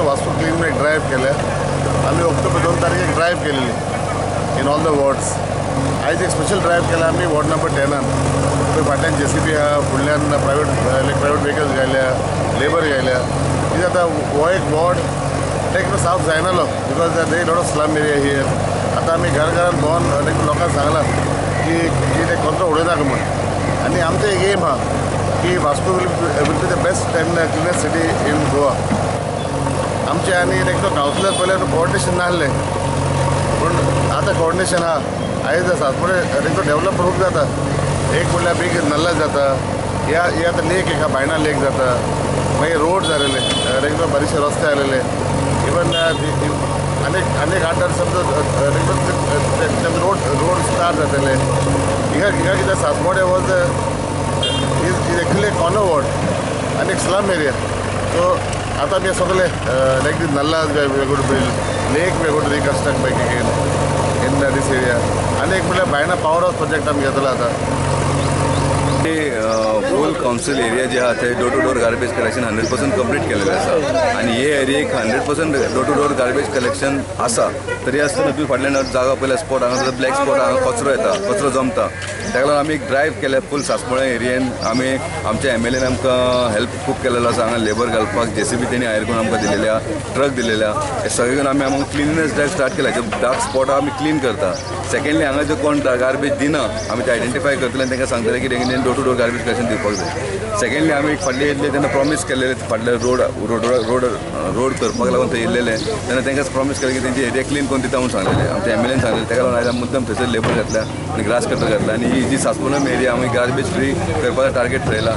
वास्तू क्लीन एक ड्रायव्ह केलं. आम्ही ऑक्टोबर 2 तारखेक ड्रायव्ह केलेली इन ऑल द वॉर्ड्स. आयज एक स्पेशल ड्रायव्ह केला आम्ही वॉर्ड नंबर 10. थंय फाटल्यान JCB आहा, फुडल्यान प्रायवेट व्हेकल्स घायल्या, लेबर घायल्या. कितें जाता हो एक वॉर्ड तें साफ जायनालो because there lot of slum area here. आतां आमी घरान भोंवन लोकांक सांगलां की ते कचरो उडयनाका म्हूण. आनी आमचो एक एम आहा की Vasco will be the best end cleanest city in Goa. आमचे आनी कावन्सिलर पयले कोऑर्डिनेशन नासलें पूण आतां कोऑर्डिनेशन आहा. आयज सासवडे डेव्हलप खूब जाता. एक म्हणल्यार बीग नल्ला जाता, या आतां लेक एका बायणा लेक जाता, मागीर रोड जालेले, बरेचशे रस्ते आलेले. इवन अनेक 8 समजा रोड स्टार्ट जातले. हिंगा कितें सासवडे was is actually corner ward आनी एक स्लम एरिया. सो आतां आमी सगळे like this nallahs we got build, like we got reconstruct back again in this area. आनी एक म्हणल्यार बायणा पॉवर हावस प्रोजेक्ट आमी घेतलो आतां. फूल काउन्सिल एरिया जे आहा ते door to door garbage collection 100% complete केलेलें आसा. आनी हे एरियेक 100% door to door garbage collection आसा. तरी आसतना तुवें फाटल्यान जागा पयल्या स्पॉट हांगा ब्लॅक स्पॉट हांगा कचरो येता, कचरो जमता. ताका लागून आमी एक ड्रायव्ह केल्या फूल सासवडे एरियेन. आमी आमच्या MLAन आमकां हेल्प खूब केलेलो आसा. हांगा लेबर घालपाक JCB तेणी हायर करून आमकां दिलेल्या, ट्रक दिलेल्या. हे सगळे करून आमी आमकां क्लिननेस ड्रायव्ह स्टार्ट केला. जे डार्क स्पॉट आमी क्लीन करता. सेकंडली हांगा जो कोण गार्बेज दिना आमी ते आयडेंटिफाय करतले आनी तांकां सांगतले की तेंच्यांनी door to door garbage collection दिवपाक जाय. सेकंडली आमी फाटले येयल्ले तेन्ना प्रॉमीस केलेले फाटले रोड करपाक लागून थंय येयल्लेले तेन्ना तांकां प्रॉमीस केलें की तेंची एरिया क्लीन करून दिता म्हणून सांगलेले. आमच्या MLAन सांगलेले. ताका लागून आयज आमी मुद्दम थंयसर लेबर घातल्या आनी ग्रास कटर घातला आनी ही जी सासवडम एरिया आमी गार्बेज फ्री करपाचो टार्गेट थरयला.